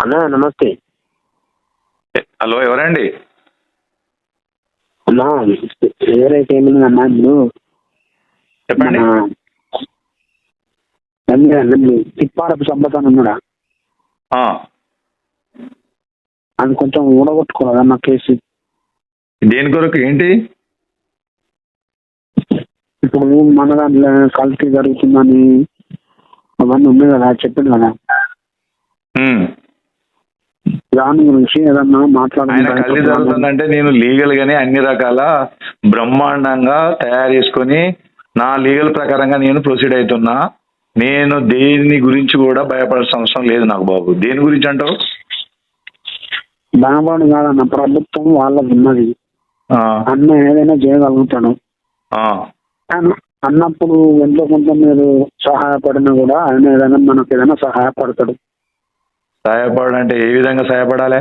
అన్నా నమస్తే. హలో, ఎవరండి? అన్నా ఎవరైతే ఏమైందన్నా ఇప్పుడు చెప్పండి. తిప్పారపు సంపతాన్ని ఉన్నాడా ఆ, అది కొంచెం ఊడగొట్టుకోవాలన్నా కేసు. దేని కొరకు ఏంటి? ఇప్పుడు మన దాంట్లో కల్తీ జరుగుతుందని అవన్నీ ఉన్నాయి కదా, చెప్పింది కదా. ఉమ్. దాని గురించి ఏదన్నా ఆయన కల్తీ జరుగుతుందంటే నేను లీగల్ గానే అన్ని రకాల బ్రహ్మాండంగా తయారు చేసుకొని నా లీగల్ ప్రకారంగా నేను ప్రొసీడ్ అవుతున్నా. నేను దేని గురించి కూడా భయపడాల్సిన అవసరం లేదు నాకు బాబు. దేని గురించి అంటావు? దానివాడు కాదన్న, ప్రభుత్వం వాళ్ళకి ఉన్నది. ఆ, అన్న ఏదైనా చేయగలుగుతాడు ఆ. అన్నప్పుడు ఎంతో కొంత మీరు సహాయపడినా కూడా ఆయన ఏదైనా మనకు ఏదైనా సహాయపడతాడు. సహాయపడాలంటే ఏ విధంగా సహాయపడాలి?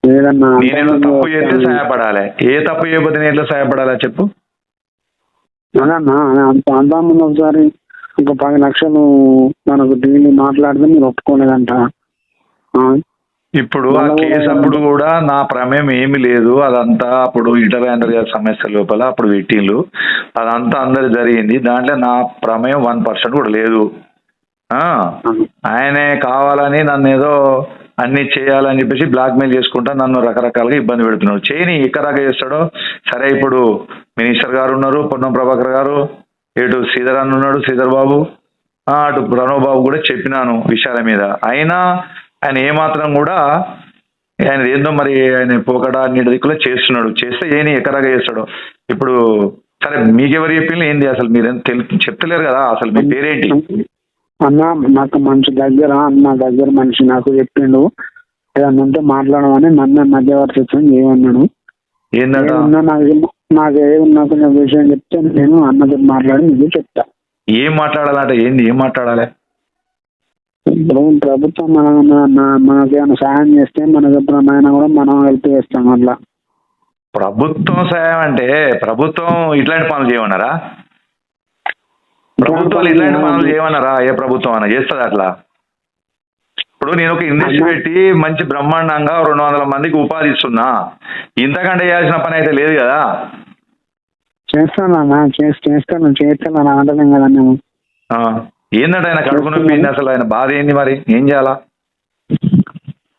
ఏదన్నా నేనేదో తప్పు చేస్తే సహాయపడాలి. ఏ తప్పు చేయకపోతే నేను ఎట్లా సహాయపడాలా చెప్పు? అదన్నా అంతా ముందు ఒకసారి ఒక 10 లక్షలు మనకు డీల్ మాట్లాడితే మీరు ఒప్పుకోలేదంట. ఇప్పుడు ఆ కేసు అప్పుడు కూడా నా ప్రమేయం ఏమి లేదు. అదంతా అప్పుడు ఇంటర్వ్యూ గారి సమస్య లోపల అప్పుడు పెట్టిళ్ళు. అదంతా అందరు జరిగింది. దాంట్లో నా ప్రమేయం 1% కూడా లేదు. ఆయనే కావాలని నన్ను ఏదో అన్ని చేయాలని చెప్పేసి బ్లాక్మెయిల్ చేసుకుంటా నన్ను రకరకాలుగా ఇబ్బంది పెడుతున్నాడు. చేయని ఎక్కడాగా చేస్తాడో సరే. ఇప్పుడు మినిస్టర్ గారు ఉన్నారు, పొన్నం ప్రభాకర్ గారు, ఇటు శ్రీధర్ అన్న ఉన్నాడు, శ్రీధర్ బాబు, అటు ప్రణవ్ బాబు కూడా చెప్పినాను విషయాల మీద. అయినా ఆయన ఏమాత్రం కూడా ఆయన ఏందో మరి ఆయన పోకడా అన్నిటి దిక్కులో చేస్తున్నాడు. చేస్తే ఏని ఎక్కడాగా చేస్తాడు. ఇప్పుడు సరే, మీకెవరు చెప్పింది ఏంది అసలు? మీరేం చెప్తలేరు కదా. అసలు మీ పేరేంటి? అన్న నాకు మంచి దగ్గర మనిషి నాకు చెప్పిండు, ఏదన్నా ఉంటే మాట్లాడమని. నన్ను మధ్యవర్తిత్వం ఏమన్నాడు. ఏందన్నా? నాకు ఏమన్నా కొంచెం విషయం చెప్తే నేను అన్నతో మాట్లాడి ఇది చెప్తా. ఏం మాట్లాడాలంటే ఏంది? ఏం మాట్లాడాలి? ఇప్పుడు ప్రభుత్వం మనకేమైనా సహాయం చేస్తే మనకు ఎప్పుడైనా కూడా మనం హెల్ప్ చేస్తాం. అట్లా ప్రభుత్వం సాయం అంటే ప్రభుత్వం ఇట్లాంటి పనులు చేయమన్నారా? ప్రభుత్వాలు ఇట్లాంటి పనులు చేయమన్నారా? ఏ ప్రభుత్వం అన్నా చేస్తుంది అట్లా? ఇప్పుడు నేను ఒక ఇండస్ట్రీ పెట్టి మంచి బ్రహ్మాండంగా 200 మందికి ఉపాధి ఇస్తున్నా. ఇంతకంటే చేయాల్సిన పని అయితే లేదు కదా. చేస్తాను ఆడలేం కదా మేము. ఏందంటే ఆయన కడుపు నొప్పి ఏంది అసలు? ఆయన బాధ ఏంది? మరి ఏం చేయాలా?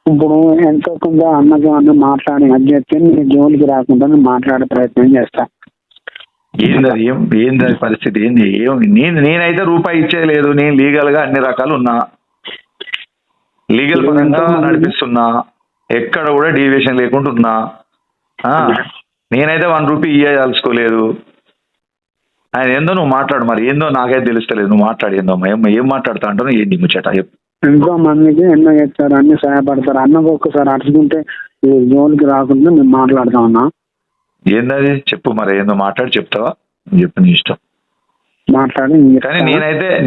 ఇప్పుడు ఎంతో కొంత అన్నకి అన్న మాట్లాడి అది చెప్తే మీరు జోలికి రాకుండా నేను మాట్లాడే ప్రయత్నం చేస్తా. ఏంది పరిస్థితి ఏంది? నేనైతే రూపాయి ఇచ్చేది లేదు. నేను లీగల్ గా అన్ని రకాలు ఉన్నా, లీగల్ పరంగా నడిపిస్తున్నా, ఎక్కడ కూడా డీవియేషన్ లేకుండా ఉన్నా. నేనైతే 1 రూపీ ఇయ్యదలుచుకోలేదు. ఆయన ఏందో నువ్వు మాట్లాడు. మరి ఏందో నాకైతే తెలుస్తలేదు. నువ్వు మాట్లాడు. ఏందో ఏం మాట్లాడుతా అంటావు? ఏంది ముచ్చట? ఎంతో మందికి ఎన్నో చేస్తారు, అన్ని సహాయపడతారు. అన్నకు ఒక్కసారి అడుచుకుంటే ఈ జోలికి రాకుండా మేము మాట్లాడుతా ఉన్నా. ఏందది చెప్పు. మరి ఏందో మాట్లాడి చెప్తావా? చెప్పు, నీ ఇష్టం మాట్లాడి. కానీ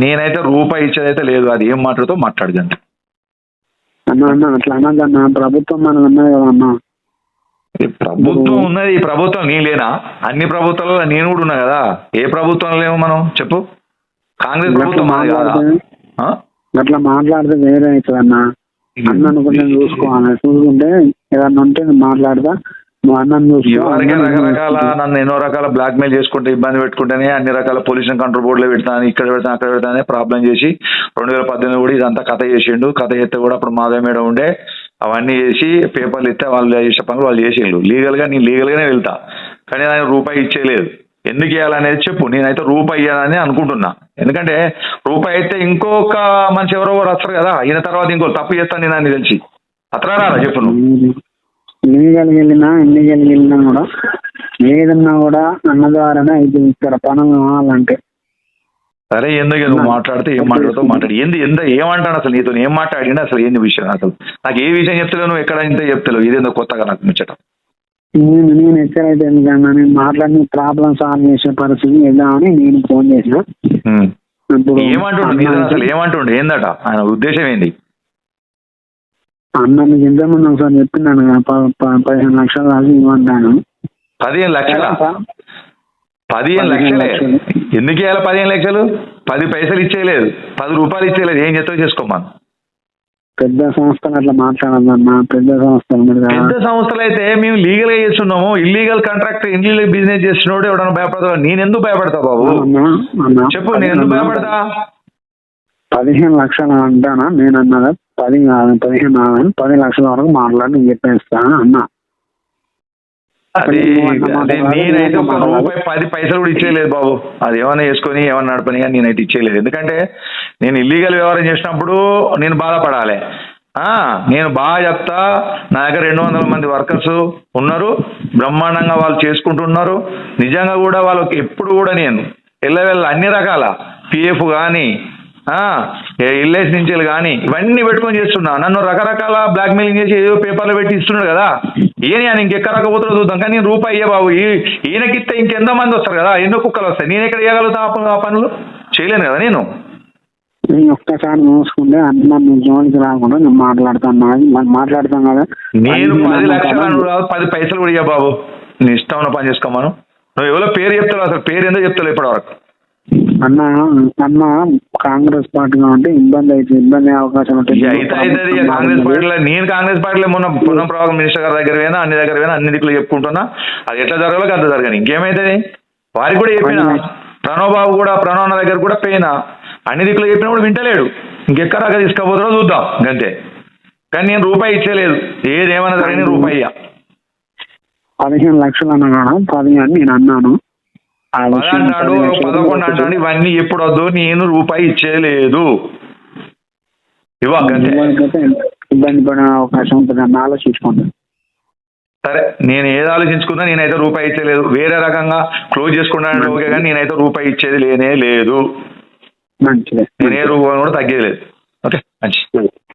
నేనైతే రూపాయి ఇచ్చేదైతే లేదు. అది ఏం మాట్లాడుతావు మాట్లాడదు అంతే. అన్న అట్లా అన్నదన్న, ప్రభుత్వం మనం ఉన్నది కదా అన్న. ప్రభుత్వం ఉన్నది. ఈ ప్రభుత్వం నీ లేనా? అన్ని ప్రభుత్వాలలో నేను కూడా ఉన్నా కదా. ఏ ప్రభుత్వం లేవు మనం చెప్పు? కాంగ్రెస్ ప్రభుత్వం అట్లా మాట్లాడితే వేరే అవుతుంది అన్న. అన్నను కొంచెం చూసుకోవాలి. చూసుకుంటే ఏదన్నా ఉంటే మాట్లాడతా. నువ్వు అన్నను ఇవరకే రకరకాల నన్ను ఎన్నో రకాల బ్లాక్మెయిల్ చేసుకుంటే ఇబ్బంది పెట్టుకుంటేనే అన్ని రకాల పొల్యూషన్ కంట్రోల్ బోర్డులో పెడతాను, ఇక్కడ పెడతాను, అక్కడ పెడతానే ప్రాబ్లం చేసి 2018 కూడా ఇదంతా కథ చేసిండు. కథ చేస్తే కూడా అప్పుడు మాధవ మేడం ఉండే అవన్నీ చేసి పేపర్లు ఇస్తే వాళ్ళు చేసే పనులు వాళ్ళు చేసేళ్ళు. లీగల్గా నేను లీగల్గానే వెళ్తా. కానీ ఆయన రూపాయి ఇచ్చేయలేదు. ఎందుకు ఇవ్వాలనేది చెప్పు. నేనైతే రూపాయి ఇవ్వాలని అనుకుంటున్నా. ఎందుకంటే రూపాయి అయితే ఇంకొక మనిషి ఎవరో వస్తారు కదా. ఈయన తర్వాత ఇంకో తప్పు చేస్తాను నేను అని తెలిసి అట్లా రాదా చెప్పు నువ్వు? లీగల్కి వెళ్ళినా ఇల్లీగల్కి వెళ్ళినా కూడా ఏదన్నా కూడా అన్న ద్వారానే ఇది ఇక్కడ పనులు కావాలంటే. సరే, ఎందుకు నువ్వు మాట్లాడితే ఏం మాట్లాడుతావు మాట్లాడి. ఏమంటాడు అసలు? నీతో ఏం మాట్లాడినా అసలు ఏంది విషయం? అసలు నాకు ఏ విషయం చెప్తలేవు నువ్వు? ఎక్కడ ఇంత చెప్తలేవు. ఇదేందో కొత్తగా నాకు ముచ్చట. నేను ఎక్కడైతే ఎందుకన్నా నేను మాట్లాడిన ప్రాబ్లం సాల్వ్ చేసే పరిస్థితి వెళ్దామని నేను ఫోన్ చేసిన. ఏమంటుండు అసలు? ఏమంటుండు? ఏందట ఆయన ఉద్దేశం ఏంది? అన్న నీకు ఇంతకుముందు ఒకసారి చెప్తున్నాను 15 లక్షలు దాకా ఇవ్వమంటాను. 15 లక్షలా? 15 లక్షలే ఎందుకు ఇవ్వాలి? 15 లక్షలు 10 పైసలు ఇచ్చేయలేదు, 10 రూపాయలు ఇచ్చేయలేదు. ఏం చేస్తావు చేసుకోమను. పెద్ద సంస్థలు అట్లా మాట్లాడదన్నా, పెద్ద సంస్థలు మీరు కదా. పెద్ద సంస్థలు అయితే మేము లీగల్ గా చేస్తున్నాము, ఇల్లీగల్ కాంట్రాక్ట్ ఇల్లీగల్ బిజినెస్ చేస్తున్నాడు ఎవడన్నా భయపడతా? నేను ఎందుకు భయపడతా బాబు? అన్నా చెప్పు, నేను ఎందుకు భయపడతా? 15 లక్షలు అంటానా నేను అన్నదా? 10 కాదు, 15 కాదని 10 లక్షల వరకు మాట్లాడి నేను చెప్పేస్తా అన్నా. అది నేనైతే ఒక రూపాయి 10 పైసలు కూడా ఇచ్చేయలేదు బాబు. అది ఏమైనా వేసుకొని ఏమన్నా నడపని కానీ నేనైతే ఇచ్చేయలేదు. ఎందుకంటే నేను ఇల్లీగల్ వ్యవహారం చేసినప్పుడు నేను బాధపడాలి. నేను బాగా చెప్తా, నా దగ్గర 200 మంది వర్కర్స్ ఉన్నారు, బ్రహ్మాండంగా వాళ్ళు చేసుకుంటున్నారు. నిజంగా కూడా వాళ్ళకి ఎప్పుడు కూడా నేను వెళ్ళ అన్ని రకాల పిఎఫ్ కానీ ఎల్ఐసి నుంచి కానీ ఇవన్నీ పెట్టుకొని చేస్తున్నా. నన్ను రకరకాల బ్లాక్ మెయిలింగ్ చేసి ఏదో పేపర్లో పెట్టి ఇస్తున్నాడు కదా, ఈయన ఇంకెక్కడ రాకపోతుందో చూద్దాం. కానీ నేను రూపాయి అయ్యే బాబు, ఈయనకిస్తే ఇంకెంతో మంది వస్తారు కదా, ఎన్నో కుక్కలు వస్తాయి. నేను ఎక్కడ చేయగలుగుతా ఆ పనులు? చేయలేను కదా నేను. ఒక్కసారి చూసుకుంటే అన్న మీ జోలికి రాకుండా నేను మాట్లాడతాం కదా. నేను 10 లక్షలు 10 పైసలు కూడా ఇయ్య బాబు, నీ ఇష్టం ఉన్న పని చేసుకోమను. నువ్వు ఎవరో పేరు చెప్తావు, అసలు పేరు ఎందుకు చెప్తావు ఇప్పటి వరకు? అన్న కాంగ్రెస్ పార్టీ కాబట్టి ఇబ్బంది అయ్యే అవకాశం ఉంటుంది. కాంగ్రెస్ పార్టీలో నేను కాంగ్రెస్ పార్టీలో మొన్న పొన్నం ప్రభాకర్ మినిస్టర్ గారి దగ్గర పోయినా, అన్ని దగ్గర పోయినా, అన్ని దిక్కులు చెప్పుకుంటున్నా. అది ఎట్లా జరగాలో అంత జరగని. ఇంకేమైతుంది? వారికి కూడా చెప్పినా, ప్రణవ్ బాబు కూడా, ప్రణవ్ అన్న దగ్గర కూడా పోయినా, అన్ని దిక్కులు చెప్పినా కూడా వింటలేడు. ఇంకెక్కడ దాకా తీసుకుపోతారో చూద్దాం అంతే. కానీ నేను రూపాయి ఇచ్చేయలేదు, ఏదేమన్నా జరిగిన రూపాయి. 15 లక్షలు అన్నాను, 10 అని నేను అన్నాను. 10 అంటాడు, 11 అంటాడు. ఇవన్నీ ఎప్పుడు వద్దు, నేను రూపాయి ఇచ్చేయలేదు. ఇబ్బంది పడే అవకాశం ఉంటుంది అని ఆలోచించుకుంటాను. సరే, నేను ఏది ఆలోచించుకున్నా నేనైతే రూపాయి ఇచ్చేయలేదు. వేరే రకంగా క్లోజ్ చేసుకున్నాను ఓకే, కానీ నేనైతే రూపాయి ఇచ్చేది లేనే లేదు. మంచిది, నేను ఏ రూపాయి కూడా తగ్గేది లేదు. ఓకే, మంచి.